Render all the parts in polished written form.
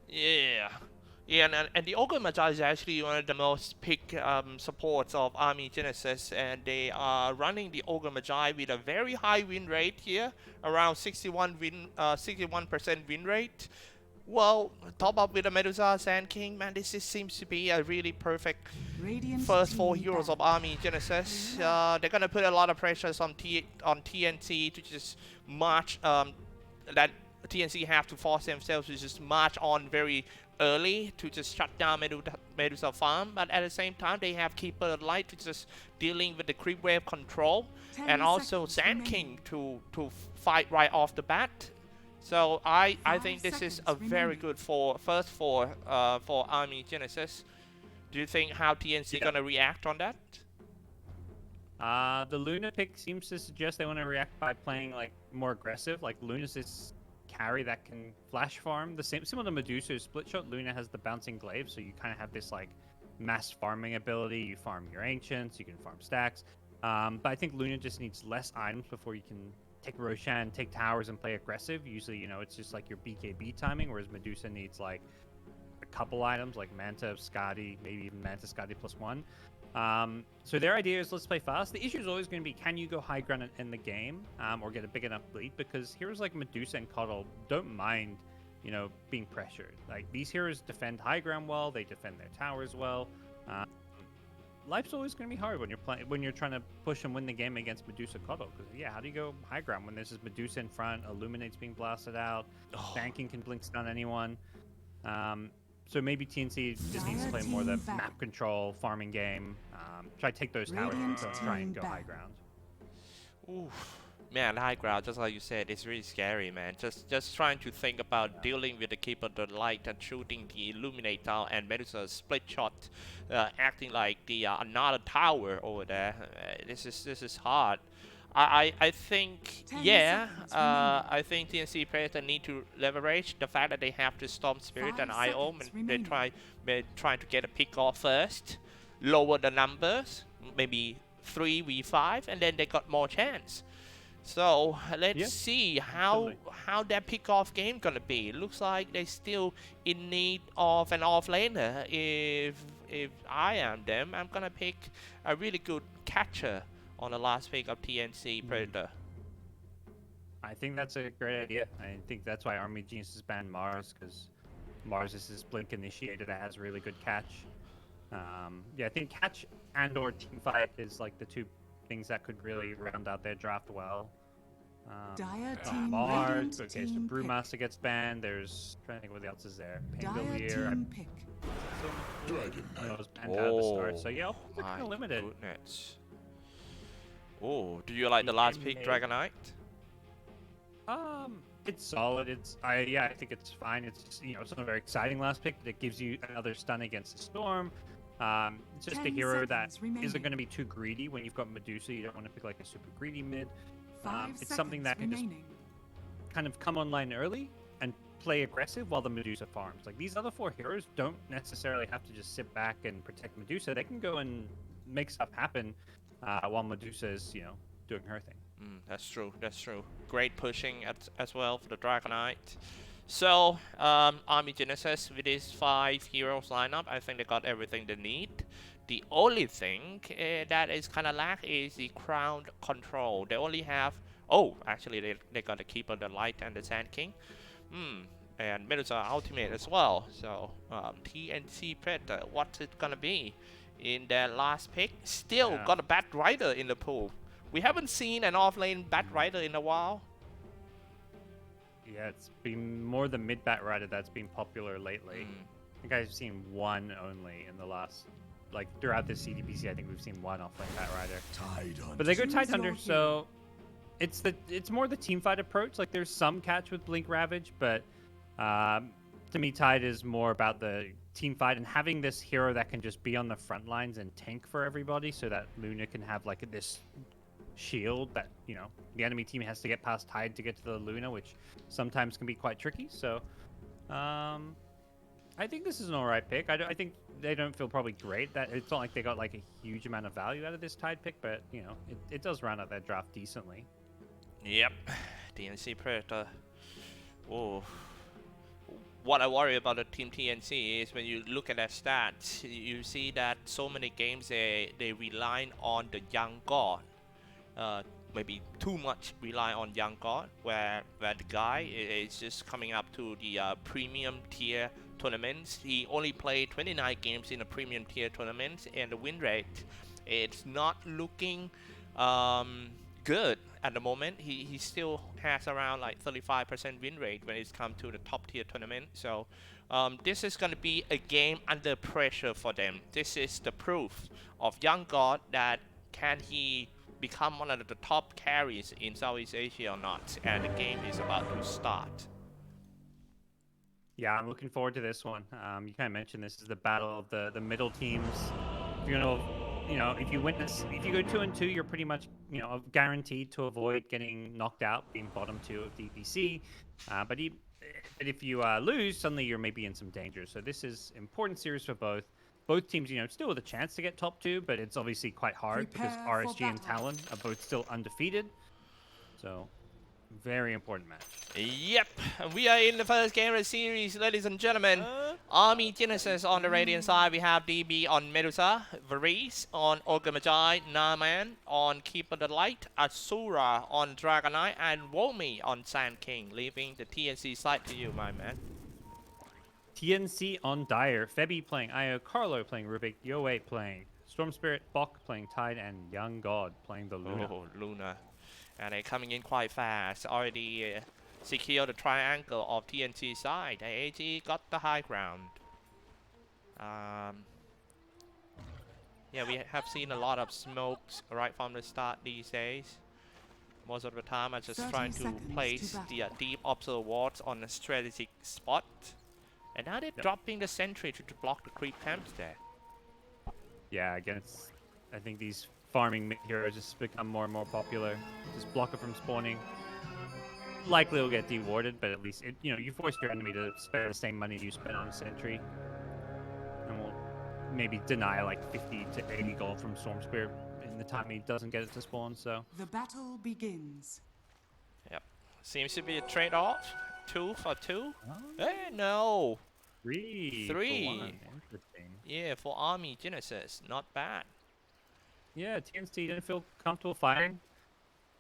Yeah. Yeah, and the Ogre Magi is actually one of the most picked supports of Army Genesis, and they are running the Ogre Magi with a very high win rate here, around 61% win rate. Well, top up with the Medusa Sand King, man, seems to be a really perfect Radiant first four team heroes of ban. Army Genesis. They're gonna put a lot of pressures on TNC to just march. That TNC have to force themselves to just march on very early to just shut down Medusa Farm, but at the same time they have Keeper Light to just dealing with the creep wave control, and 10 also seconds Sand remaining. King to fight right off the bat. So I 5 think this is a seconds very remaining. good for Army Genesis. Do you think how TNC Yeah. gonna react on that? The Luna pick seems to suggest they want to react by playing like more aggressive. Like Luna's this carry that can flash farm. The same similar to Medusa's split shot. Luna has the bouncing glaive, so you kind of have this like mass farming ability. You farm your ancients, you can farm stacks. But I think Luna just needs less items before you can take Roshan, take towers, and play aggressive. Usually, it's just like your BKB timing, whereas Medusa needs like a couple items like Manta, Skadi, maybe even Manta, Skadi +1. So their idea is let's play fast. The issue is always going to be can you go high ground in the game or get a big enough lead? Because heroes like Medusa and Coddle don't mind, being pressured. Like these heroes defend high ground well, they defend their towers well. Um, Life's always going to be hard when you're trying to push and win the game against Medusa Coddle. Because yeah, how do you go high ground when there's this Medusa in front, Illuminate's being blasted out, Oh, Banking can blink stun anyone. So maybe TNC just needs to Dire play more of the team ban. map control, farming game. Try to take those towers, Radiant don't try and team go high ban. ground. oof. Man, high ground, just like you said, it's really scary, man. Just trying to think about dealing with the Keeper the Light and shooting the Illuminator and Medusa split shot, acting like the another tower over there. This is hard. I think 10 yeah. seconds remaining. I think TNC players need to leverage the fact that they have to Storm Spirit and 5 IO, and seconds remaining. they're trying to get a pick off first, lower the numbers, maybe 3v5, and then they got more chance. So let's Yeah, see totally. how that pickoff game gonna be. Looks like they still in need of an offlaner. If I am them, I'm gonna pick a really good catcher on the last pick of TNC Predator. I think that's a great idea. I think that's why Army Geniuses banned Mars, because Mars is this blink initiator that has really good catch. Yeah, I think catch and or team fight is like the two things that could really round out their draft well. Dire team Mars, radiant okay, so team pick. Brewmaster gets banned. There's trying to think what else is there. Dire Painvillier, team pick. I was banned out at the start. So yeah, they're kind My of limited. goodness. Oh, do you like the last pick, Dragonite? It's solid. I think it's fine. It's just, it's not a very exciting last pick, but it gives you another stun against the storm. It's just a 10 hero that seconds remaining. isn't going to be too greedy when you've got Medusa. You don't want to pick like a super greedy mid. 5 It's something seconds that can remaining. just kind of come online early and play aggressive while the Medusa farms. Like these other four heroes don't necessarily have to just sit back and protect Medusa. They can go and make stuff happen while Medusa is, doing her thing. That's true. That's true. Great pushing as well for the Dragonite. So, Army Genesis with these 5 heroes lineup, I think they got everything they need. The only thing that is kind of lack is the crown control. They only have. Oh, actually, they got the Keeper, the Light, and the Sand King. And Medusa Ultimate as well. So, TNC Predator, what's it gonna be in their last pick? Still Yeah. got a Bat Rider in the pool. We haven't seen an off-lane Bat Rider in a while. Yeah, it's been more the mid-bat rider that's been popular lately. I think I've seen one only in the last, like throughout this CDPC. I think we've seen one offlane bat rider. But they go Choose Tidehunter, your so it's more the team fight approach. Like there's some catch with Blink Ravage, but to me, Tide is more about the team fight and having this hero that can just be on the front lines and tank for everybody, so that Luna can have like this shield that the enemy team has to get past Tide to get to the Luna, which sometimes can be quite tricky. So I think this is an alright pick. I think they don't feel probably great that it's not like they got like a huge amount of value out of this Tide pick, but it does round out that draft decently. Yep, DNC Predator. Oh, what I worry about the team TNC is when you look at their stats, you see that so many games they rely on the young god. Maybe too much rely on young god, where the guy is just coming up to the premium tier tournaments. He only played 29 games in the premium tier tournaments, and the win rate, it's not looking good at the moment. He still has around like 35% win rate when it's come to the top tier tournament. So this is going to be a game under pressure for them. This is the proof of young god that can he become one of the top carries in Southeast Asia or not, and the game is about to start. Yeah, I'm looking forward to this one. You kind of mentioned this is the battle of the middle teams. If you're gonna, if you win this, if you go 2-2, you're pretty much, guaranteed to avoid getting knocked out, being bottom 2 of DPC. But if you lose, suddenly you're maybe in some danger. So this is important series for both. Both teams, still with a chance to get top 2, but it's obviously quite hard because RSG and Talon are both still undefeated. So, very important match. Yep, we are in the first game of the series, ladies and gentlemen. Army Genesis on the Radiant side. We have DB on Medusa, Varese on Ogre Magi, Naman on Keeper the Light, Asura on Dragon Knight, and Womi on Sand King. Leaving the TNC side to you, my man. TNC on Dire, Febby playing Io, Carlo playing Rubik, Yoe playing Storm Spirit, Bok playing Tide, and Young God playing the Luna. Oh, Luna. And they're coming in quite fast. Already secure the triangle of TNC side. AG got the high ground. Yeah, we have seen a lot of smokes right from the start these days. Most of the time, I'm just trying to place the deep observer wards on a strategic spot. And now they're dropping the sentry to block the creep camps there. Yeah, again, I think these farming heroes just become more and more popular. Just block it from spawning. Likely will get dewarded, but at least you force your enemy to spend the same money you spend on a sentry, and will maybe deny like 50 to 80 gold from Storm Spirit in the time he doesn't get it to spawn. So the battle begins. Yep, seems to be a trade-off. 2 for 2. Oh. No. 3 3. for 1. Interesting. Yeah, for Army Genesis, not bad. Yeah, TNC didn't feel comfortable fighting.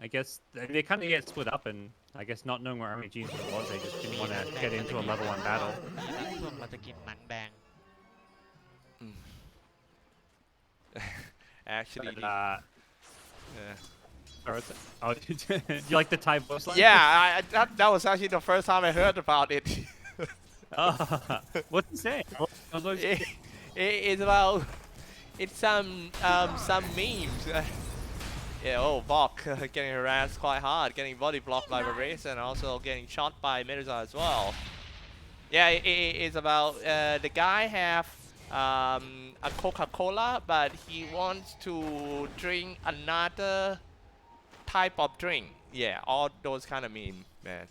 I guess they kind of get split up, and I guess not knowing where Army Genesis was, they just didn't want to get into a level 1 battle. Actually, But, yeah. Oh, you like the Thai voice line? Yeah, that was actually the first time I heard about it. What's he saying? It's about some memes. Yeah, oh, Bok getting harassed quite hard, getting body blocked by Varese, and also getting shot by Medusa as well. Yeah, it's about the guy have a Coca-Cola, but he wants to drink another type of drink. Yeah, all those kind of memes, man.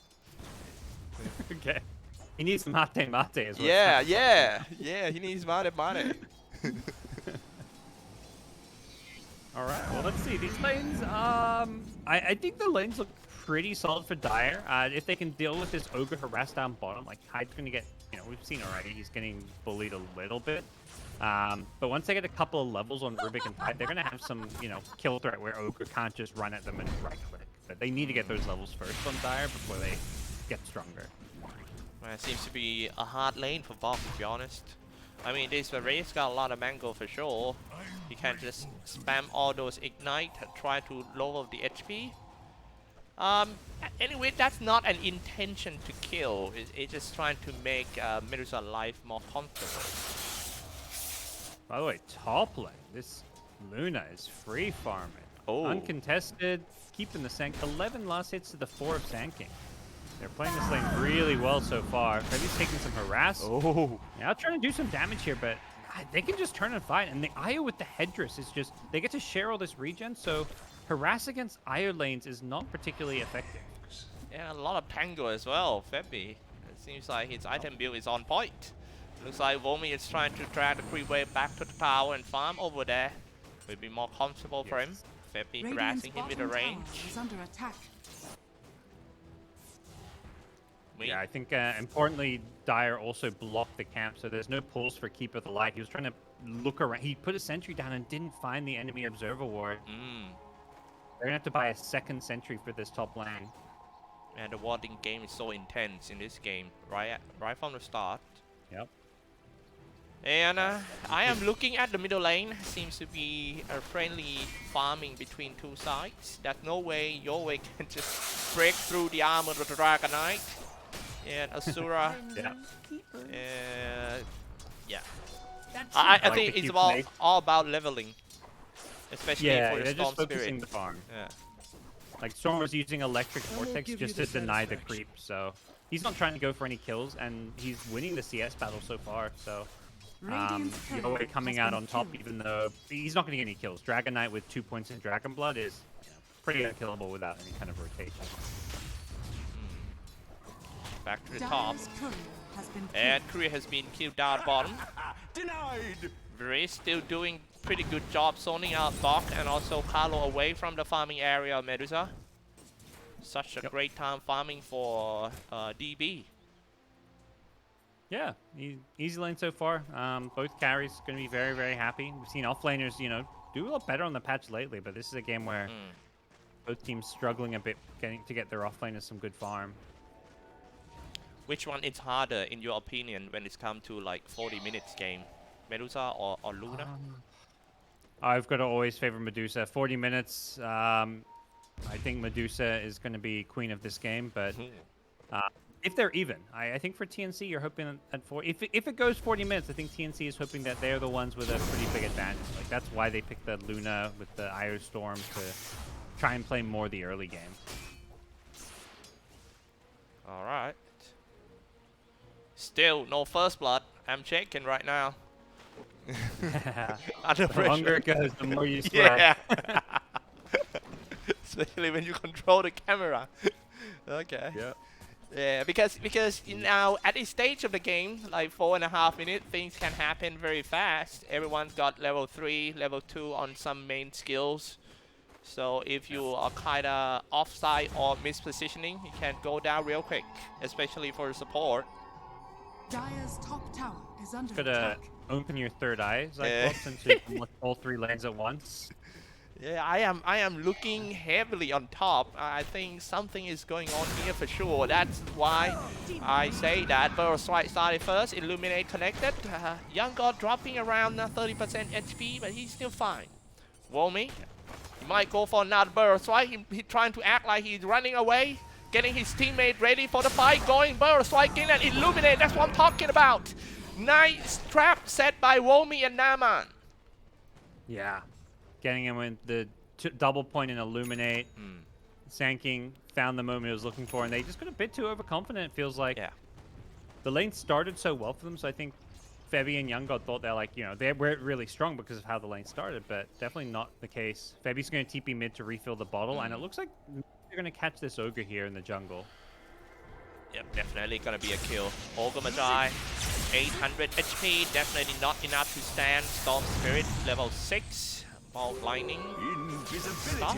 Okay. He needs some mate as well. Yeah, he needs mate. Alright, well let's see. These lanes, I think the lanes look pretty solid for Dire. If they can deal with this Ogre harass down bottom, like Tide's gonna get, we've seen already, he's getting bullied a little bit. But once they get a couple of levels on Rubik and Tide, they're gonna have some, kill threat where Ogre can't just run at them and right click. But they need to get those levels first on Dire before they get stronger. Well, it seems to be a hard lane for Bok, to be honest. I mean, this Varese got a lot of mango for sure. You can just spam all those ignite and try to lower the HP. Anyway, that's not an intention to kill. It's just trying to make Medusa's life more comfortable. By the way, top lane, this Luna is free farming. Oh. Uncontested, keeping the Sand. 11 last hits to the 4 of Sand King. They're playing this lane really well so far. He's taking some harass. Oh. Now trying to do some damage here, but they can just turn and fight. And the Io with the headdress is just, they get to share all this regen, so harass against Io lanes is not particularly effective. Yeah, a lot of tango as well, Febby. It seems like his item build is on point. Looks like Womi is trying to drag the creep wave back to the tower and farm over there. Will be more comfortable for him. Febby harassing him with the range. Is under attack. Yeah, I think importantly, Dire also blocked the camp, so there's no pulse for Keep of the Light. He was trying to look around. He put a sentry down and didn't find the enemy observer ward. They're gonna have to buy a second sentry for this top lane. And the warding game is so intense in this game, right from the start. Yep. And I am looking at the middle lane. Seems to be a friendly farming between two sides. There's no way your way can just break through the armor of the Dragon Knight. And Asura. Yeah. Yeah. I think the it's cute all about leveling. Especially for the they're Storm just focusing Spirit. the farm. Yeah. Like Storm was using Electric Vortex give just you to the deny the satisfaction. creep, so he's not trying to go for any kills, and he's winning the CS battle so far. So Radiant's turret Yowie coming has out been on top, killed. even though he's not going to get any kills. Dragon Knight with 2 points in Dragon Blood is pretty unkillable without any kind of rotation. Back to the top. Dire's courier has been killed. And Korea has been killed down bottom. Denied! Very still doing pretty good job zoning out Bok and also Carlo away from the farming area of Medusa. Such a great time farming for DB. Yeah, easy lane so far. Both carries going to be very, very happy. We've seen offlaners, do a lot better on the patch lately, but this is a game where both teams struggling a bit to get their offlaners some good farm. Which one is harder in your opinion when it's come to like 40 minutes game? Medusa or Luna? I've got to always favor Medusa. 40 minutes. I think Medusa is going to be queen of this game, but if they're even, I think for TNC, you're hoping at 40. If it goes 40 minutes, I think TNC is hoping that they're the ones with a pretty big advantage. Like that's why they picked the Luna with the Io Storm to try and play more the early game. All right. Still no first blood. I'm checking right now. Under The longer pressure. it goes, the more you sweat. Yeah. Especially when you control the camera. Okay. Yeah. Yeah, because now at this stage of the game, like 4.5 minutes, things can happen very fast. Everyone's got level 3, level 2 on some main skills. So if you are kinda offside or mispositioning, you can go down real quick, especially for support. Dire's top tower is under Could attack. open your third eye, Yeah. Xyclopz, since you can look all 3 lanes at once. Yeah, I am looking heavily on top. I think something is going on here for sure. That's why I say that. Burrow Strike started first, Illuminate connected. Young God dropping around 30% HP, but he's still fine. Womi, he might go for another Burrow Strike. He's trying to act like he's running away, getting his teammate ready for the fight, going Burrow Strike in and Illuminate. That's what I'm talking about. Nice trap set by Womi and Naman. Yeah. Getting him with the double point and Illuminate. Sand King found the moment he was looking for, and they just got a bit too overconfident, it feels like. Yeah. The lane started so well for them, so I think Febby and Young God thought they're like, they were really strong because of how the lane started, but definitely not the case. Febby's going to TP mid to refill the bottle, and it looks like they're going to catch this Ogre here in the jungle. Yep, definitely gonna be a kill. Ogre Magi, 800 HP, definitely not enough to stand. Storm Spirit, level 6. Ball Lightning. Stuff.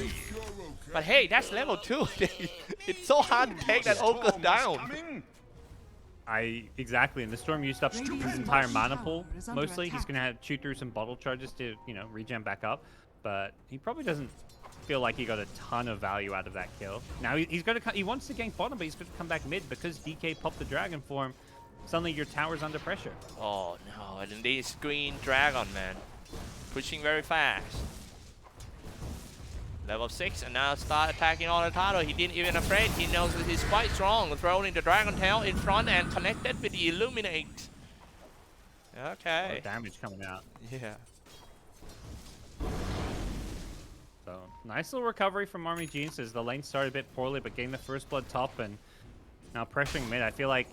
But hey, that's level 2. It's so hard to take that Ogre down. Exactly, and the Storm used up his Radiant's entire bottom mana tower pool, is under mostly. He's attack. going to have chew through some bottle charges to, regen back up, but he probably doesn't feel like he got a ton of value out of that kill. Now he's got to, he wants to gank bottom, but he's going to come back mid because DK popped the dragon form. Suddenly your tower's under pressure. Oh no, and this green dragon, man. Pushing very fast. Level 6, and now start attacking on the title. He didn't even afraid. He knows that he's quite strong. Throwing the dragon tail in front and connected with the Illuminate. A lot Okay. of damage coming out. Yeah. So nice little recovery from Army Geniuses. The lane started a bit poorly, but getting the first blood top and now pressuring mid. I feel like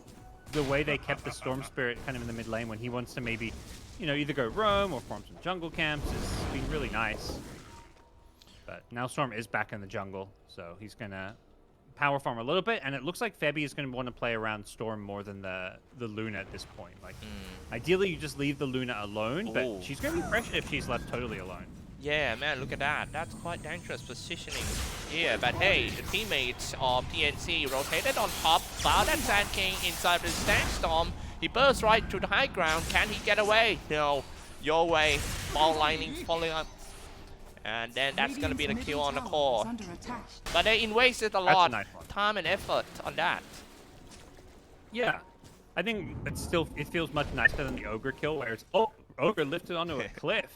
the way they kept the Storm Spirit kind of in the mid lane when he wants to maybe, either go roam or form some jungle camps has been really nice. But now Storm is back in the jungle, so he's gonna power farm a little bit, and it looks like Febby is gonna want to play around Storm more than the Luna at this point. Like, ideally you just leave the Luna alone, but Ooh. she's gonna be pressured if she's left totally alone. Yeah, man, look at that. That's quite dangerous positioning here. But hey, the teammates of TNC rotated on top. Found that Sand King inside the Sandstorm. He bursts right to the high ground. Can he get away? No. Your way. Ball lining falling up. And then that's going to be the kill on the core. But they wasted a lot of time and effort on that. Yeah. I think it feels much nicer than the Ogre kill, where it's, Ogre lifted onto a cliff.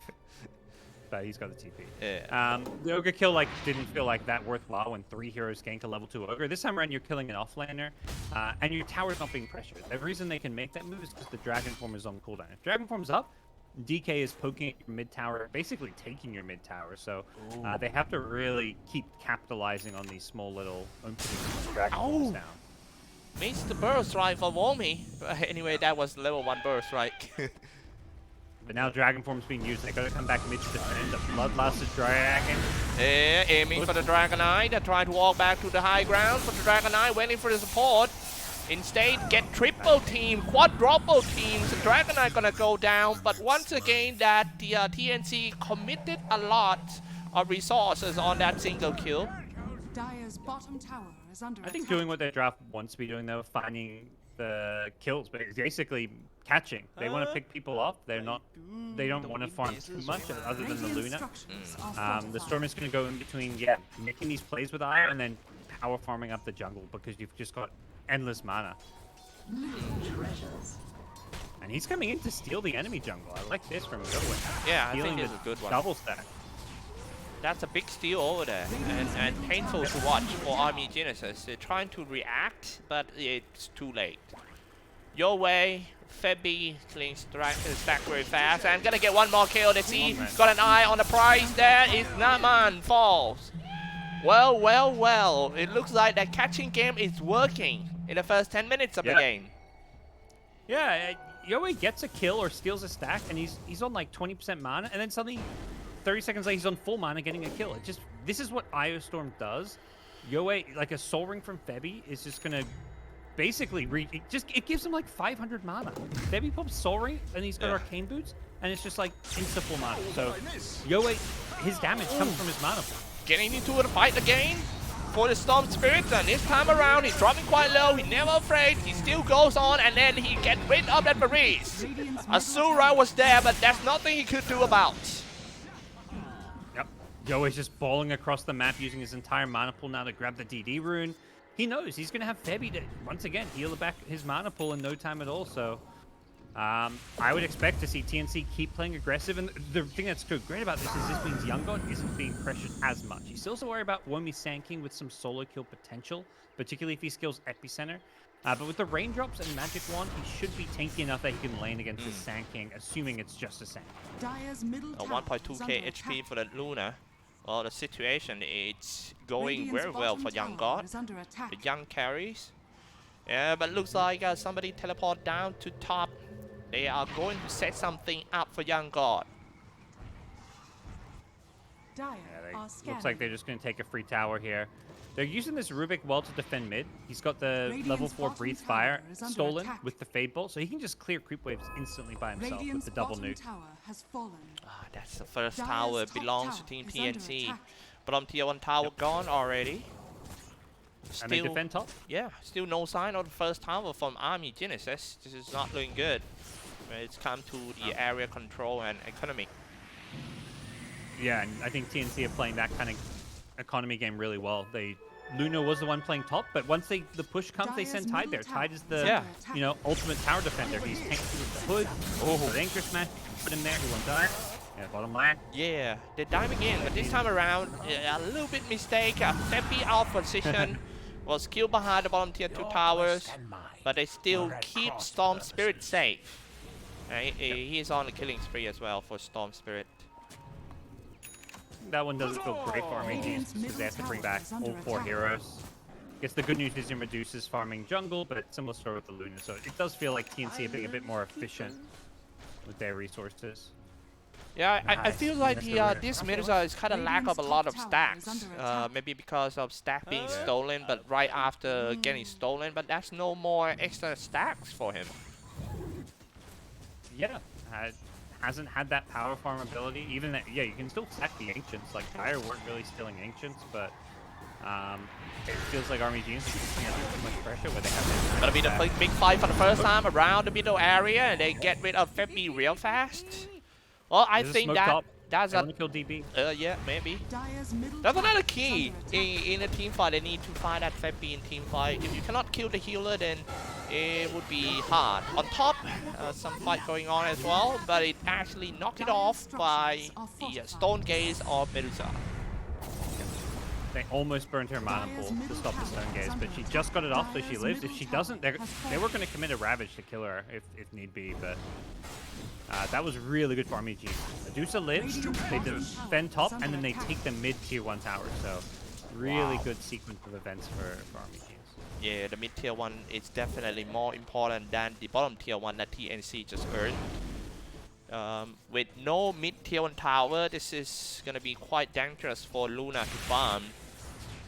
But he's got the TP. Yeah. The Ogre kill didn't feel like that worthwhile when 3 heroes ganked a level 2 Ogre. This time around, you're killing an offlaner, and your tower's not being pressured. The reason they can make that move is because the Dragon Form is on cooldown. If Dragon Form's up, DK is poking at your mid tower, basically taking your mid tower. So they have to really keep capitalizing on these small little openings when Dragon Form's down. Missed the burst right for Womi. But anyway, that was level 1 burst, right? But now Dragon Form's being used. They gotta come back mid to defend. The Bloodlust is dragging. Yeah, aiming for the Dragon Eye. They try to walk back to the high ground, but the Dragon Eye waiting for the support. Instead, get triple team, quadruple teams. The Dragon Eye gonna go down, but once again, that the TNC committed a lot of resources on that single kill. Dire's bottom tower is under I think attack. doing what their draft wants to be doing, though, finding the kills, but basically catching. They want to pick people off. They don't want to farm too much other than the Luna. The Storm is going to go in between, making these plays with Ire and then power farming up the jungle because you've just got endless mana. And he's coming in to steal the enemy jungle. I like this from Goodwin. Yeah, I think it's a good one. Double stack. That's a big steal over there, and painful to watch for Army Genesis. They're trying to react, but it's too late. Your way, Febby killing stack very fast, and gonna get one more kill. They see, got an eye on the prize. There is Naman falls. Well, well, well. It looks like that catching game is working in the first 10 minutes of the game. Yeah, Yowie gets a kill or steals a stack, and he's on like 20% mana, and then suddenly 30 seconds later, he's on full mana getting a kill. This is what Io Storm does. Yowie, like a Soul Ring from Febby, is just gonna basically it gives him like 500 mana. Febby pops Soul Ring, and he's got Arcane Boots, and it's just like insta full mana. So Yowie, his damage comes from his mana pool. Getting into the fight again for the Storm Spirit, and this time around he's dropping quite low. He's never afraid. He still goes on, and then he gets rid of that Varese. Asura was there, but there's nothing he could do about. Yoey's just balling across the map using his entire mana pool now to grab the DD rune. He knows he's going to have Febby to, once again, heal back his mana pool in no time at all. So I would expect to see TNC keep playing aggressive. And the thing that's so great about this is this means Young God isn't being pressured as much. He still has to worry about Womi Sand King with some solo kill potential, particularly if he skills Epicenter. But with the raindrops and Magic Wand, he should be tanky enough that he can lane against the Sand King, assuming it's just a Sand King. Dire's middle tower 1.2k HP for the Luna. Well, the situation is going very well for Young God. The young carries. Yeah, but looks like somebody teleport down to top. They are going to set something up for Young God. Looks like they're just going to take a free tower here. They're using this Rubik well to defend mid. He's got the level 4 Breathe Fire stolen with the Fade Bolt, so he can just clear creep waves instantly by himself with the double nuke. That's the first tower. Belongs to Team TNC. Bottom tier 1 tower gone already. Still, and they defend top? Yeah, still no sign of the first tower from Army Genesis. This is not looking good when it's come to the area control and economy. Yeah, and I think TNC are playing that kind of economy game really well. Luna was the one playing top, but once the push comes, they send Tide there. Tide is the ultimate tower defender. He's tanky with the hood. So the anchor smash, put him there, he won't die. Yeah, bottom line. Yeah, they're diving in, but this time around, a little bit mistake. Febby out position was killed behind the bottom tier 2 towers, but they still keep Storm Spirit safe. He is on the killing spree as well for Storm Spirit. That one doesn't feel great for Army teams because they have to bring back all 4 heroes. I guess the good news is your Medusa's farming jungle, but similar story with the Luna, so it does feel like TNC are being a bit more efficient with their resources. Yeah, I feel like this Medusa is kind of lack of a lot of stacks. Maybe because of stack being stolen, but right after getting stolen, but that's no more extra stacks for him. Yeah, hasn't had that power farm ability. Even that, yeah, you can still sack the Ancients. Like, Dire weren't really stealing Ancients, but it feels like Army Genius is putting under too much pressure where they have Gonna be the big fight for the first time around the middle area, and they get rid of Febby real fast. Well, I think that's a kill DB. Yeah, maybe. Dire's middle That's tower another is key under attack. in a team fight. They need to find that Febby in team fight. If you cannot kill the healer, then it would be hard. On top, some fight going on as well, but it actually knocked it off by the Stone Gaze of Medusa. They almost burned her mana pool to stop the Stone Gaze, but she just got it off, so she lives. If she doesn't, they were going to commit a Ravage to kill her if need be, but that was really good for Army G. Medusa lives, they defend top, and then they take the mid tier 1 tower, so really good sequence of events for Army G. Yeah, the mid tier 1 is definitely more important than the bottom tier 1 that TNC just earned. With no mid tier 1 tower, this is gonna be quite dangerous for Luna to farm.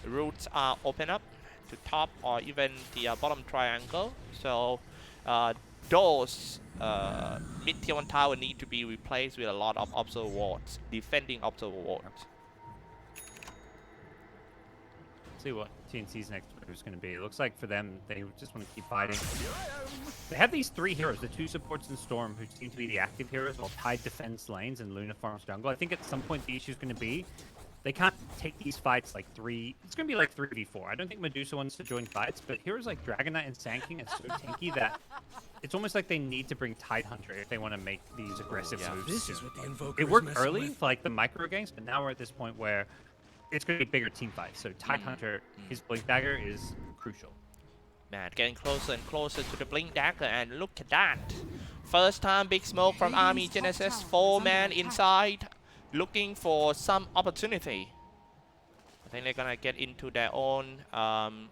Routes are open up to top or even the bottom triangle, so those mid tier 1 tower need to be replaced with a lot of observer wards, defending observer wards. See what TNC's next move is going to be. It looks like for them, they just want to keep fighting. They have these 3 heroes, the 2 supports and Storm, who seem to be the active heroes, while Tide defends lanes and Luna farms jungle. I think at some point the issue is going to be they can't take these fights like 3. It's going to be like 3v4. I don't think Medusa wants to join fights, but heroes like Dragon Knight and Sand King are so tanky that it's almost like they need to bring Tidehunter if they want to make these aggressive moves. This is what the Invoker It is worked messing early with. for like the micro games, but now we're at this point where it's going to be bigger team fights. So Tidehunter, his Blink Dagger is crucial. Man, getting closer and closer to the Blink Dagger, and look at that. First time big smoke from Army Genesis, 4-man inside, looking for some opportunity. I think they're gonna get into their own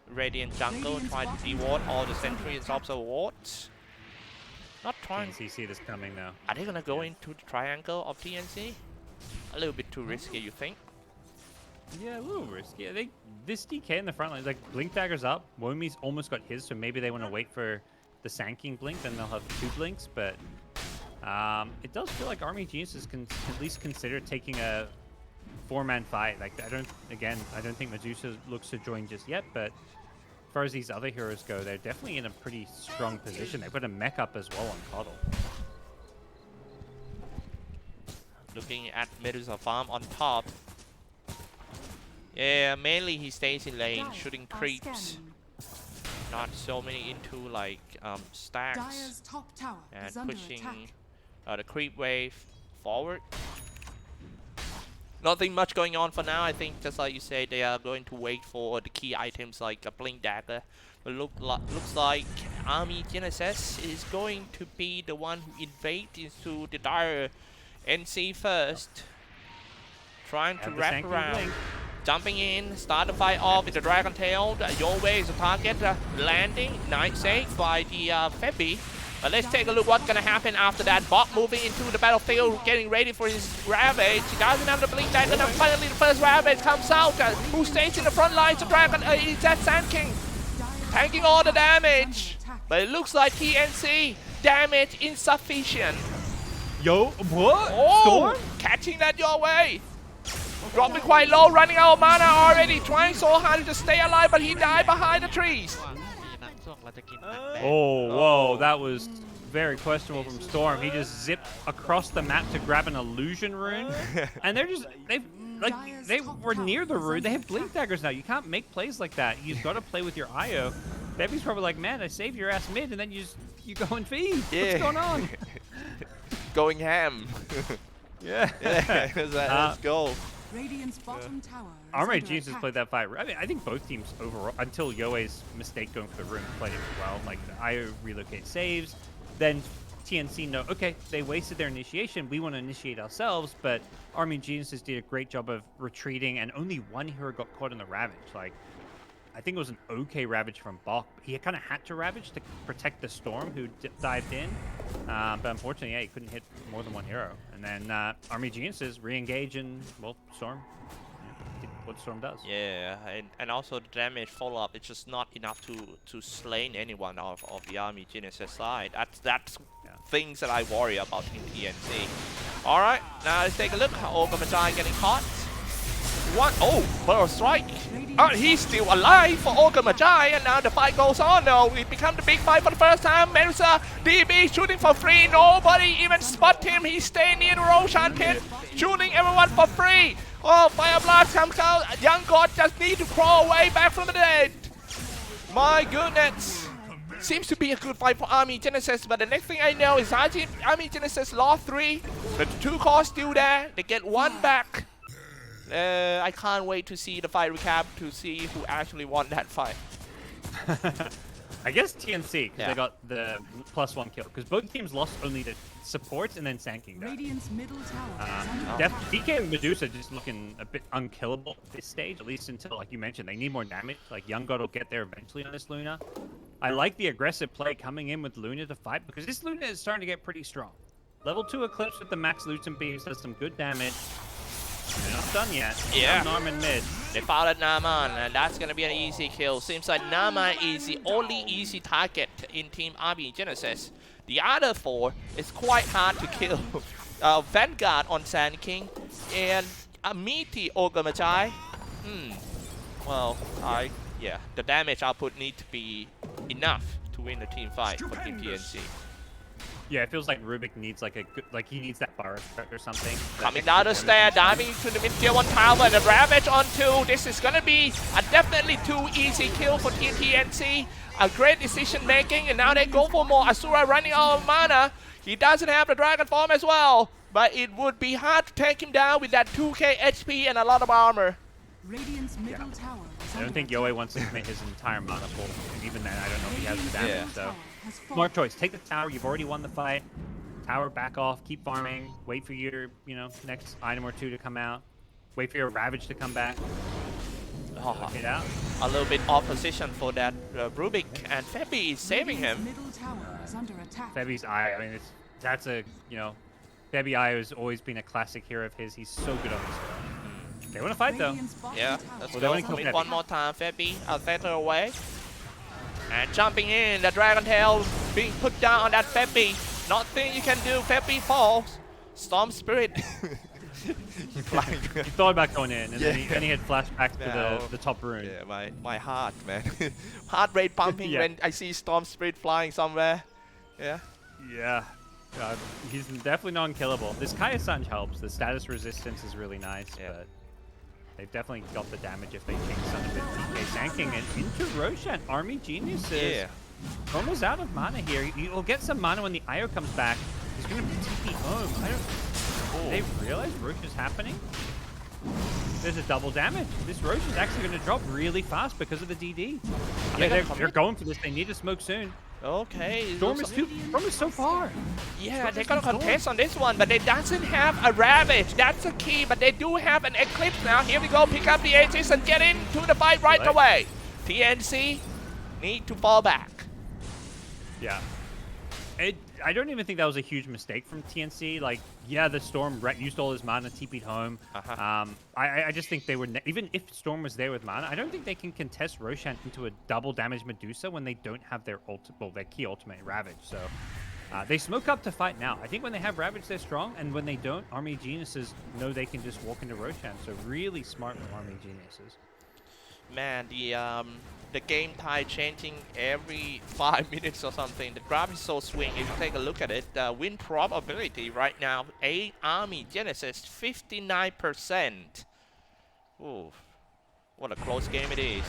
Radiant jungle, try to de-ward all the sentries and observer wards. Not trying. TNC see this coming though. Are they gonna go into the triangle of TNC? A little bit too risky, you think? Yeah, a little risky. Yeah, this DK in the front line, like Blink Dagger's up. Womi's almost got his, so maybe they want to wait for the Sand King blink, then they'll have 2 blinks. But it does feel like Army Geniuses can at least consider taking a 4-man fight. Like I don't think Medusa looks to join just yet. But as far as these other heroes go, they're definitely in a pretty strong position. They've got a mech up as well on Coddle. Looking at Medusa farm on top. Yeah, mainly he stays in lane, shooting creeps. Not so many into like stacks Dire's top tower is and under pushing attack. the creep wave forward. Nothing much going on for now. I think just like you say, they are going to wait for the key items like a Blink Dagger. But looks like Army Genesis is going to be the one who invade into the Dire NC first. Trying to wrap around. Jumping in, start the fight off with the Dragon Tail. Your way is the target. Landing, nice save by the Febby. But let's take a look what's gonna happen after that. Bot moving into the battlefield, getting ready for his Ravage. He doesn't have the Blink Dagger, and finally the first Ravage comes out. Who stays in the front lines? The Dragon, it's that Sand King. Tanking all the damage. But it looks like TNC, damage insufficient. Yo, what? Oh, Storm? catching that your way. Dropping quite low, running out of mana already, trying so hard to stay alive, but he died behind the trees. Oh, whoa, that was very questionable from Storm. He just zipped across the map to grab an illusion rune, and they were near the rune. They have Blink Daggers now. You can't make plays like that. You've got to play with your IO. Baby's probably like, man, I saved your ass mid, and then you go and feed. Yeah. What's going on? Going ham. Yeah. Let's go. Radiant's bottom tower is Armored under Geniuses attack. played that fight. I mean, I think both teams overall, until Yoe's mistake going for the rune, played it well. Like, the IO relocate saves. Then TNC know, okay, they wasted their initiation. We want to initiate ourselves. But Army Geniuses did a great job of retreating, and only one hero got caught in the Ravage. Like, I think it was an okay Ravage from Bok. He kind of had to Ravage to protect the Storm, who dived in. But unfortunately, yeah, he couldn't hit more than one hero. And then Army Geniuses re-engage and, well, Storm. Yeah, did what Storm does. Yeah, and also the damage follow-up, it's just not enough to slay anyone of the Army Genesis side. That's Yeah. things that I worry about in TNC. Alright, now let's take a look. Ogre Magi getting caught. What? Oh, Burrow Strike. He's still alive for Ogre Magi, and now the fight goes on. No, it becomes the big fight for the first time. Medusa, DB shooting for free. Nobody even spot him. He's staying near the Roshan pit, shooting everyone for free. Oh, Fire Blast comes out. Young God just need to crawl away back from the dead. My goodness. Seems to be a good fight for Army Genesis, but the next thing I know is Army Genesis lost 3. The 2 cores still there. They get 1 back. I can't wait to see the fight recap to see who actually won that fight. I guess TNC, because Yeah. they got the +1 kill. Because both teams lost only the supports and then Sanking died. Radiant's middle tower is under DK and Medusa just looking a bit unkillable at this stage, at least until, like you mentioned, they need more damage. Like, Young God will get there eventually on this Luna. I like the aggressive play coming in with Luna to fight, because this Luna is starting to get pretty strong. Level 2 Eclipse with the max loot and beams does some good damage. They're not done yet. Yeah. Norman mid. They followed Naman, and that's gonna be an easy kill. Seems like Nama is the only easy target in Team Army Genesis. The other 4 is quite hard to kill. Vanguard on Sand King and a meaty Ogre Magi. Well, yeah, the damage output need to be enough to win the team fight for Team TNC. Yeah, it feels like Rubik needs like a good, like he needs that bar effect or something. Coming down the stair, diving to the mid tier 1 tower, and a Ravage on 2. This is gonna be a definitely too easy kill for Team TNC. A great decision making, and now they go for more. Asura running out of mana. He doesn't have the Dragon Form as well, but it would be hard to take him down with that 2k HP and a lot of armor. Radiant's middle tower is I don't think Yoei wants to commit his entire mana pool, and even then, I don't know if he has the damage. Yeah. So, smart choice. Take the tower. You've already won the fight. Tower, back off. Keep farming. Wait for your, next item or 2 to come out. Wait for your Ravage to come back. Oh, Get out. a little bit off position for that Rubik, and Febby is saving him. Middle tower is under attack. Febby's Eye. I mean, that's a, Febby Eye has always been a classic hero of his. He's so good on this hero. They want to fight though. Radiant's bottom Yeah, tower let's Well, they go only for kill it Febby. one more time. Febby, I'll set her away. And jumping in, the Dragon Tail being put down on that Febby. Nothing you can do, Febby falls. Storm Spirit. He's flying. He thought about going in, and then, Yeah. then he had flashbacks to No. the top rune. Yeah, my heart, man. Heart rate pumping Yeah. when I see Storm Spirit flying somewhere. Yeah. Yeah. He's definitely not unkillable. This Kaya Sanj helps. The status resistance is really nice, Yeah. but they've definitely got the damage if they change some of it. TK Sanking and into Roshan. Army Geniuses. Yeah. Almost out of mana here. You'll get some mana when the Io comes back. He's going to TP home. Do they realize Rosh is happening? There's a double damage. This Rosh is actually going to drop really fast because of the DD. Yeah, They're going for this. They need to smoke soon. Okay. Storm is so far. Yeah, they're gonna contest on this one, but they doesn't have a Ravage. That's the key, but they do have an Eclipse now. Here we go, pick up the Aegis and get into the fight right away. TNC need to fall back. Yeah. I don't even think that was a huge mistake from TNC. Like, yeah, the Storm used all his mana, TP'd home. I just think they were, even if Storm was there with mana, I don't think they can contest Roshan into a double damage Medusa when they don't have their their key ultimate, Ravage. So they smoke up to fight now. I think when they have Ravage, they're strong, and when they don't, Army Geniuses know they can just walk into Roshan. So really smart with Army Geniuses. Man, the game tide changing every 5 minutes or something. The graph is so swing. If you take a look at it, win probability right now, Army Genesis 59%. Ooh, what a close game it is.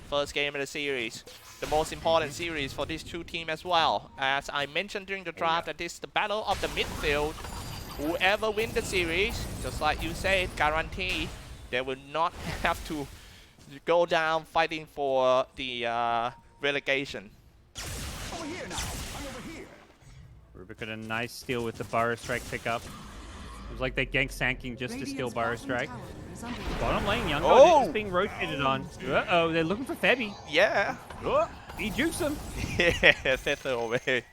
First game of the series, the most important series for these 2 teams as well. As I mentioned during the draft, that this is the battle of the midfield. Whoever wins the series, just like you said, guarantee they will not have to go down fighting for the relegation. Over here now. I'm over here. Rubik got a nice steal with the Burrow Strike pickup. It was like they ganked Sanking just to steal Burrow Strike. Bottom lane, Young God is being rotated on. Uh-oh, they're looking for Febby. Yeah. Oh, he jukes him. Yeah, set her away.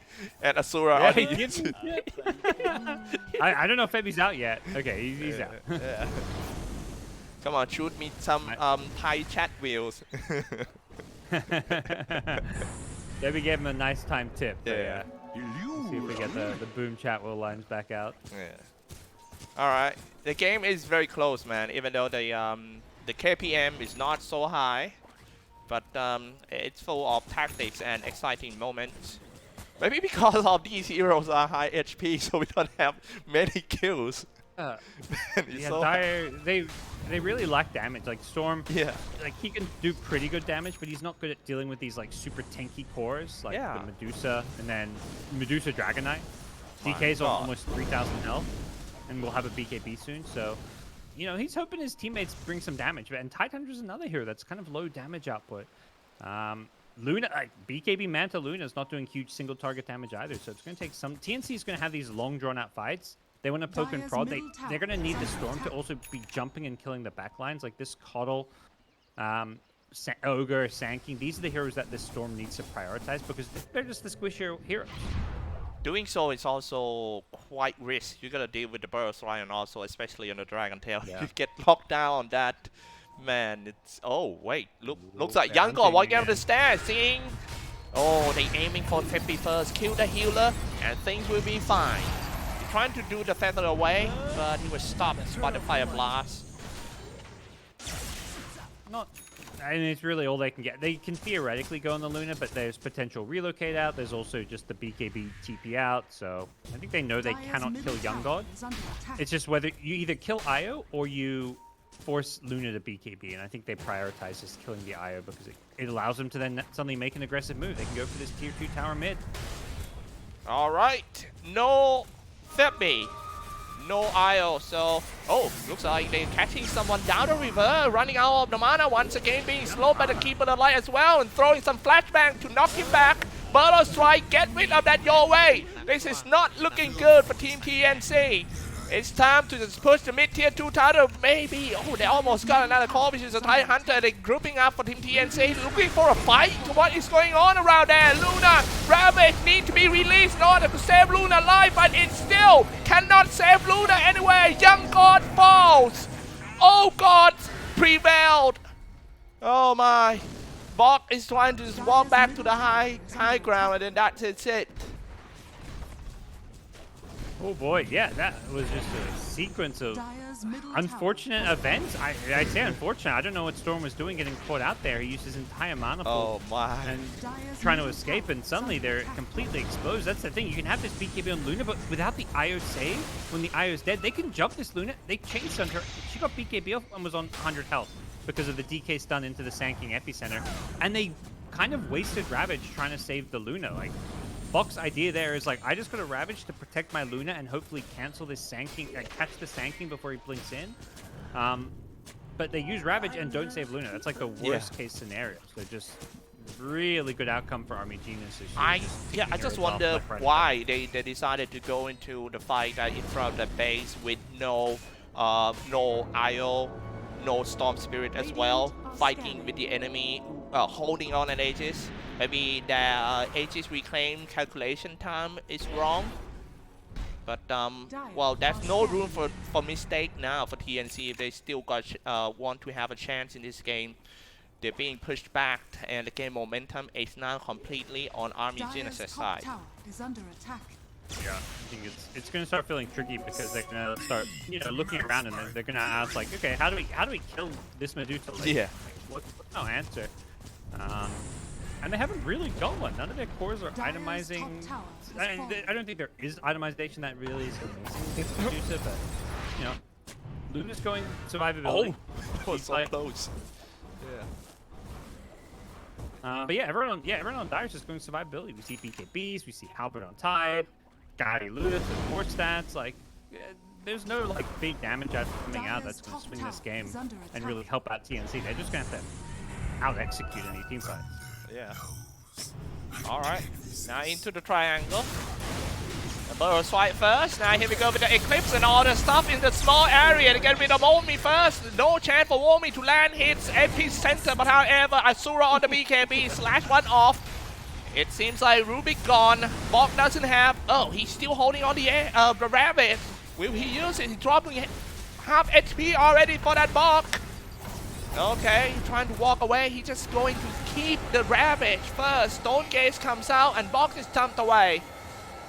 And Asura Yeah, on he it. did. I don't know if Febby's out yet. Okay, he's out. Yeah. Come on, shoot me some Thai chat wheels. Febby gave him a nice time tip. Yeah. See see if we get the boom chat will lines back out. Yeah. All right. The game is very close, man. Even though the KPM is not so high, but it's full of tactics and exciting moments. Maybe because of these heroes are high HP, so we don't have many kills. Man, it's Yeah, so Dire, they really lack damage. Like Storm, yeah. like he can do pretty good damage, but he's not good at dealing with these like super tanky cores, like Yeah. the Medusa and then Medusa Dragon Knight. My DK's on God. almost 3,000 health, and we'll have a BKB soon. So, you know, he's hoping his teammates bring some damage. And Titandra's another hero that's kind of low damage output. Luna, like BKB Manta Luna is not doing huge single target damage either, so it's going to take some. TNC is going to have these long drawn out fights. They want to poke and Dire's prod. middle They're going to tower need the is under Storm to attack. also be jumping and killing the backlines. Like this Coddle, Ogre, Sanking. These are the heroes that this Storm needs to prioritize because they're just the squishier heroes. Doing so is also quite risk. You gotta deal with the Burst Lion also, especially on the Dragon Tail. Yeah. You get locked down on that, man. It's looks like they're Young God hunting walking up again. the stairs, seeing. Oh, they aiming for Peppy first. Kill the healer, and things will be fine. He's trying to do the feather away, but he was stopped by the fire blast. Not, and it's really all they can get. They can theoretically go on the Luna, but there's potential relocate out. There's also just the BKB TP out. So I think they know they Dire's cannot middle kill Young tower God. is under attack. It's just whether you either kill Io or you force Luna to BKB, and I think they prioritize just killing the Io because it allows them to then suddenly make an aggressive move. They can go for this tier 2 tower mid. All right, no Peppy. No IO, so looks like they're catching someone down the river, running out of the mana once again, being slowed by the Keeper of the Light as well, and throwing some flashbang to knock him back. Burrow Strike, get rid of that your way. This is not looking good for Team TNC. It's time to just push the mid-tier 2 title, maybe. Oh, they almost got another call, which is a Titan Hunter. They're grouping up for Team TNC, looking for a fight. What is going on around there? Luna, Ravage need to be released in order to save Luna alive, but it still cannot save Luna anyway. Young God falls. Oh, God prevailed. Oh, my. Bok is trying to just walk back to the high ground, and then that's it. Oh boy, yeah, that was just a sequence of Dire's middle unfortunate tower. events. I say unfortunate. I don't know what Storm was doing getting caught out there. He used his entire mana pool Oh, my. and Dire's trying to middle escape, tower and is suddenly under they're attack. completely exposed. That's the thing. You can have this BKB on Luna, but without the IO save, when the IO is dead, they can jump this Luna. They chain stunned her. She got BKB off and was on 100 health because of the DK stun into the Sanking epicenter, and they kind of wasted Ravage trying to save the Luna. Like, Bok's idea there is like, I just got a Ravage to protect my Luna and hopefully cancel this Sanking, catch the Sanking before he blinks in. But they use Ravage and don't save Luna. That's like the worst case scenario. So just really good outcome for Army Genius. I just wonder why they decided to go into the fight in front of the base with no IO, no Storm Spirit as well, fighting with the enemy, holding on at Aegis. Maybe the Aegis reclaim calculation time is wrong. But well, there's no room for mistake now for TNC if they still got want to have a chance in this game. They're being pushed back, and the game momentum is now completely on Army Dire's Genesis top side. tower is under attack. Yeah, I think it's going to start feeling tricky because they're going to start, looking around, and they're going to ask like, okay, how do we kill this Medusa? Like, Yeah. What's no answer? And they haven't really got one. None of their cores are Dire's itemizing. top tower is I falling. don't think there is itemization that really is amazing against Medusa, but Luna's going survivability. That was She's so like- close. But yeah, everyone on Dire's just going survivability. We see BKBs, we see Halberd on Tide, Guy Ludus with more stats. Like, there's no like big damage coming out that's going to swing this game and really help out TNC. They're just going to have to out execute any team fights. Yeah. All right. Now into the triangle. The Burrow Swipe first. Now here we go with the Eclipse and all the stuff in the small area to get rid of Womi first. No chance for Womi to land hits epicenter, but however, Asura on the BKB slash one off. It seems like Rubik gone. Bok doesn't have. Oh, he's still holding on the rabbit. Will he use it? He's dropping half HP already for that Bok. Okay, he's trying to walk away. He's just going to keep the Ravage first. Stone Gaze comes out and Bok is dumped away.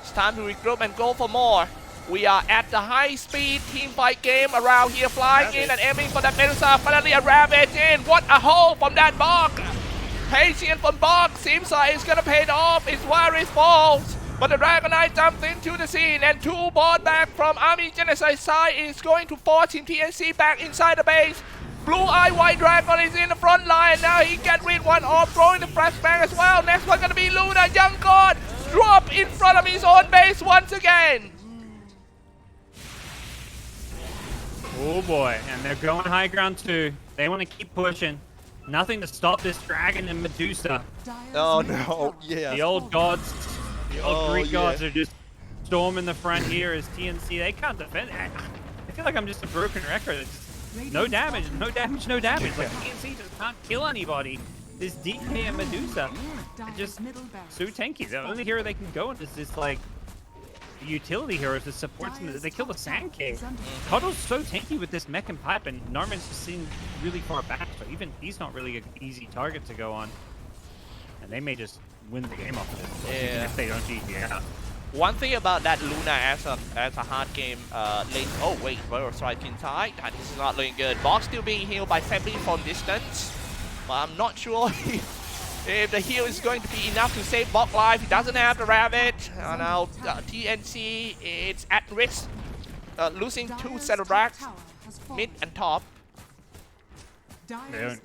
It's time to regroup and go for more. We are at the high-speed team fight game around here, flying in and aiming for that Medusa. Finally, a Ravage in. What a hole from that Bog! Patient from Bog seems like it's gonna pay off. It's Warrior's fault. But the Dragon Knight jumps into the scene, and 2 board back from Army Genesis side is going to force Team TNC back inside the base. Blue Eye White Dragon is in the front line. Now he can rid one off, throwing the flashbang as well. Next one gonna be Luna. Young God drop in front of his own base once again. Oh boy, and they're going high ground too. They want to keep pushing. Nothing to stop this dragon and Medusa. Oh no, yeah. The old gods, the old Greek gods yeah. are just storming the front here as TNC. They can't defend. I feel like I'm just a broken record. It's just no damage, no damage, no damage. Like TNC just can't kill anybody. This DK and Medusa are just so tanky. The only hero they can go on is this like utility heroes that supports them. They kill the Sand King. Cuddle's so tanky with this mech and pipe, and Norman's just seen really far back, so even he's not really an easy target to go on. And they may just win the game off of this, even if they don't GG out. One thing about that Luna as a hard game late. Oh wait, Royal Strike inside. This is not looking good. Box still being healed by Febby from distance, but I'm not sure if the heal is going to be enough to save Bok life. He doesn't have the Rabbit. Now TNC is at risk, losing 2 Celebrax, mid and top. They don't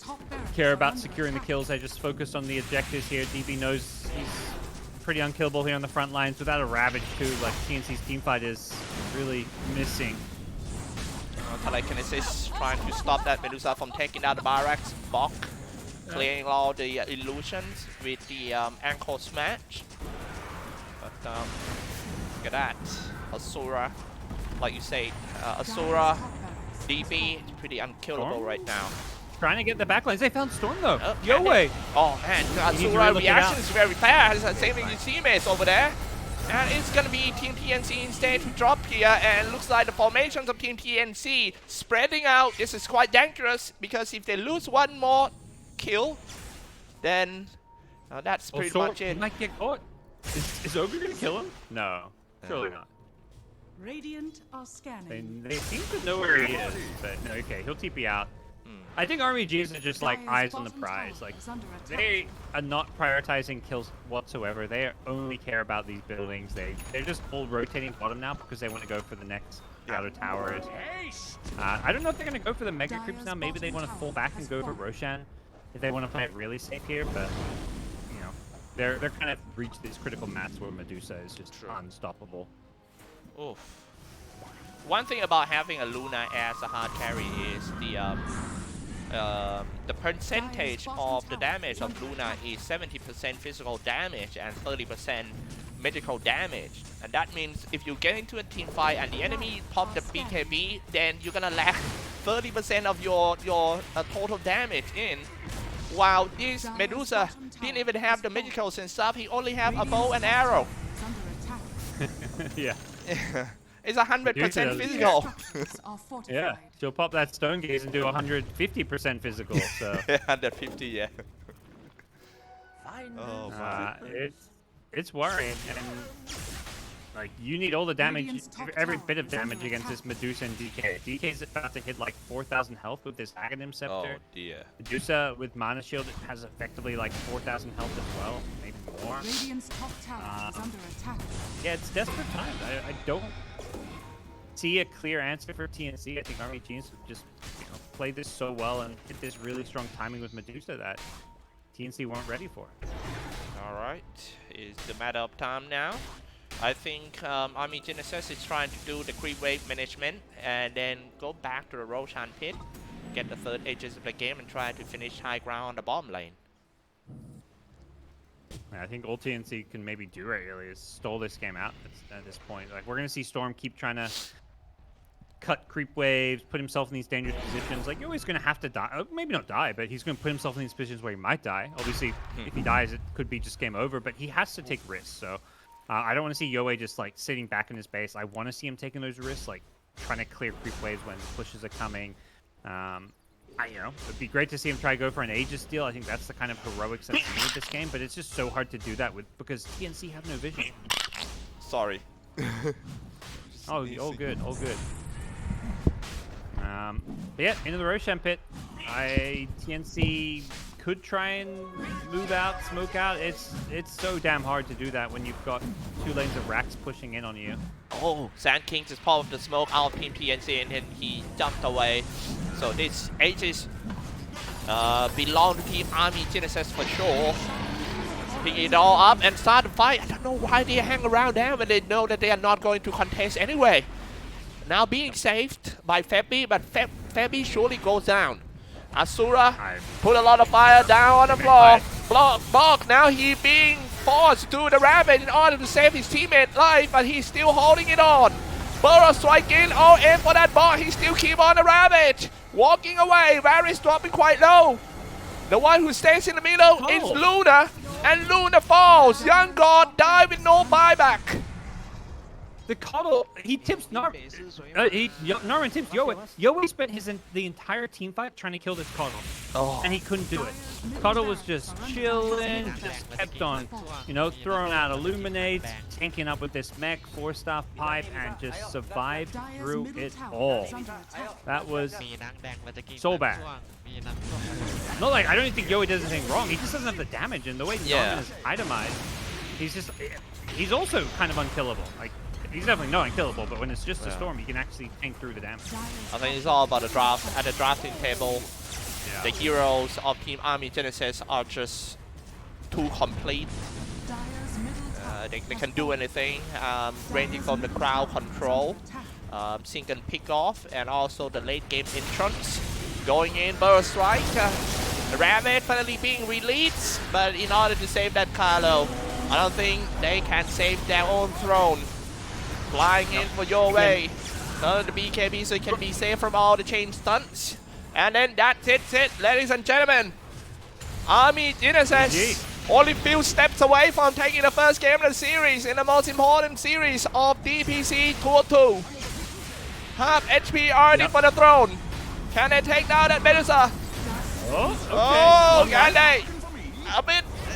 care about securing the kills. They just focus on the objectives here. DB knows he's pretty unkillable here on the front lines. Without a Ravage too, like TNC's teamfight is really missing. Telekinesis trying to stop that Medusa from taking out the barracks. Bok clearing all the illusions with the ankle smash. But look at that. Asura, like you say, Asura, DB is pretty unkillable right now. Trying to get the backlines. They found Storm though. Yo way. Oh man, Asura really reaction is very fast. Saving his teammates over there. And it's gonna be Team TNC instead to drop here, and looks like the formations of Team TNC spreading out. This is quite dangerous because if they lose one more kill, then that's pretty much it. He might get caught. Is Ogre gonna kill him? No, surely not. Radiant are scanning. They seem to know where he is, but no, okay, he'll TP out. I think Army Gs are just like eyes on the prize. Like they are not prioritizing kills whatsoever. They only care about these buildings. They're just all rotating bottom now because they want to go for the next outer towers. I don't know if they're gonna go for the mega creeps now. Maybe they want to fall back and go for Roshan if they want to play it really safe here. But you know, they're kind of reached this critical mass where Medusa is just unstoppable. Oof. One thing about having a Luna as a hard carry is the percentage of the damage of Luna is 70% physical damage and 30% medical damage. And that means if you get into a team fight and the enemy pop the BKB, then you're gonna lack 30% of your total damage in. While this Medusa didn't even have the medicals and stuff, he only have a bow and arrow. Yeah. It's 100% physical. Yeah, she'll pop that Stone Gaze and do 150% physical. So 150, yeah. Oh, it's worrying, and like you need all the damage, every bit of damage against this Medusa and DK. DK's about to hit like 4,000 health with this Aghanim Scepter. Oh dear. Medusa with Mana Shield has effectively like 4,000 health as well, maybe more. Radiant's top tower is under attack. Yeah, it's desperate times. I don't see a clear answer for TNC. I think Army Genius would just play this so well and hit this really strong timing with Medusa that TNC weren't ready for. Alright, it's the matter of time now. I think Army Genesis is trying to do the creep wave management and then go back to the Roshan pit, get the third edges of the game and try to finish high ground on the bottom lane. I think all TNC can maybe do right really is stall this game out at this point. Like we're gonna see Storm keep trying to cut creep waves, put himself in these dangerous positions. Like, you're always going to have to die. Maybe not die, but he's going to put himself in these positions where he might die. Obviously, if he dies, it could be just game over, but he has to take risks. So I don't want to see Yoei just, like, sitting back in his base. I want to see him taking those risks, like, trying to clear creep waves when pushes are coming. You know, it'd be great to see him try to go for an Aegis steal. I think that's the kind of heroics that's needed this game, but it's just so hard to do that because TNC have no vision. Sorry. Oh, all good, all good. But yeah, into the Roshan pit. TNC could try and move out, smoke out. It's so damn hard to do that when you've got 2 lanes of racks pushing in on you. Oh, Sand King just popped the smoke out of Team TNC and then he jumped away. So this Aegis belong to Team Army Genesis for sure. Pick it all up and start the fight. I don't know why they hang around there when they know that they are not going to contest anyway. Now being saved by Febby, but Febby surely goes down. Asura put a lot of fire down on the floor. Bog, now he being forced to the rabbit in order to save his teammate life, but he's still holding it on. Burrow striking all in for that bot. He still keep on the rabbit. Walking away. Varys dropping quite low. The one who stays in the middle is Luna. And Luna falls. Young God die with no buyback. The Coddle, he tips Norman tips Yowie. Yowie spent the entire team fight trying to kill this Coddle. Oh. And he couldn't do it. Coddle was just chilling, just kept on, throwing out illuminates, tanking up with this mech, 4-star pipe, and just survived through it all. That was so bad. Not like, I don't think Yowie does anything wrong. He just doesn't have the damage, and the way Norman is itemized, he's also kind of unkillable. Like, he's definitely not unkillable, but when it's just a storm, he can actually tank through the damage. I think it's all about the draft. At the drafting table, the heroes of Team Army Genesis are just too complete. They can do anything, ranging from the crowd control, sync and pick off, and also the late game entrance. Going in, burst strike. The Rabbit finally being released, but in order to save that Carlo, I don't think they can save their own throne. Flying in for your way. The BKB so it can be safe from all the chain stunts. And then that's it, ladies and gentlemen. Army Genesis only few steps away from taking the first game of the series in the most important series of DPC Tour 2. Half HP already for the throne. Can they take down that Medusa? Oh, can they?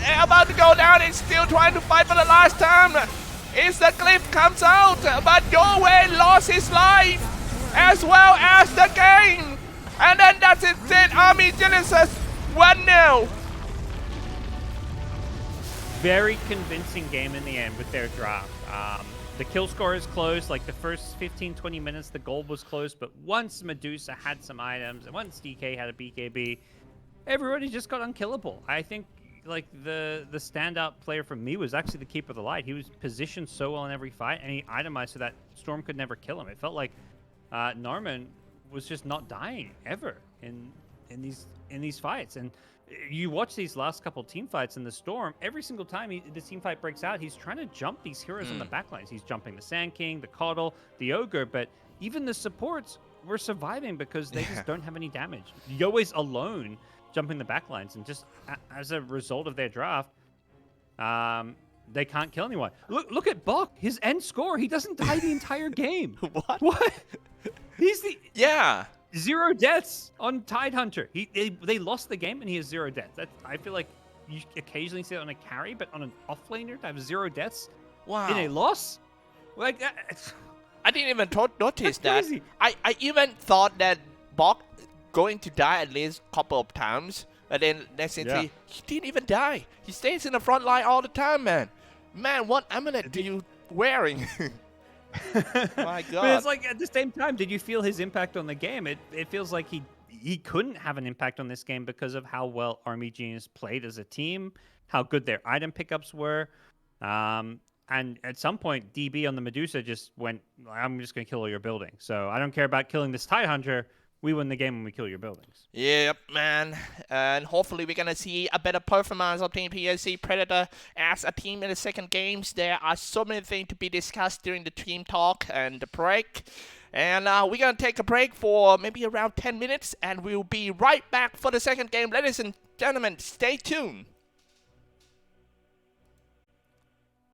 They're about to go down. He's still trying to fight for the last time. Is the cliff comes out, but Yowie lost his life as well as the game. And then that's it, Army Genesis 1-0. Very convincing game in the end with their draft. The kill score is close. Like the first 15-20 minutes, the goal was close, but once Medusa had some items, and once DK had a BKB, everybody just got unkillable. I think like the standout player for me was actually the Keeper of the Light. He was positioned so well in every fight, and he itemized so that Storm could never kill him. It felt like Norman was just not dying ever in these fights. And you watch these last couple team fights in the Storm, every single time the team fight breaks out, he's trying to jump these heroes on the backlines. He's jumping the Sand King, the Coddle, the Ogre, but even the supports were surviving because they just don't have any damage. Yowie's alone jumping the backlines, and just as a result of their draft, they can't kill anyone. Look at Bok, his end score. He doesn't die the entire game. What? He's the 0 deaths on Tidehunter. They lost the game and he has 0 deaths. I feel like you occasionally see it on a carry, but on an offlaner to have 0 deaths in a loss, like that. I didn't even notice that. I even thought that Bok going to die at least a couple of times, and then next thing he didn't even die. He stays in the front line all the time, man. Man, what amulet do you wearing? My God. But it's like at the same time, did you feel his impact on the game? It feels like he couldn't have an impact on this game because of how well Army Genius played as a team, how good their item pickups were. And at some point, DB on the Medusa just went, I'm just going to kill all your buildings. So I don't care about killing this Tidehunter. We win the game when we kill your buildings. Yep, man. And hopefully we're going to see a better performance of Team PSC Predator as a team in the second games. There are so many things to be discussed during the team talk and the break. And we're going to take a break for maybe around 10 minutes. And we'll be right back for the second game. Ladies and gentlemen, stay tuned.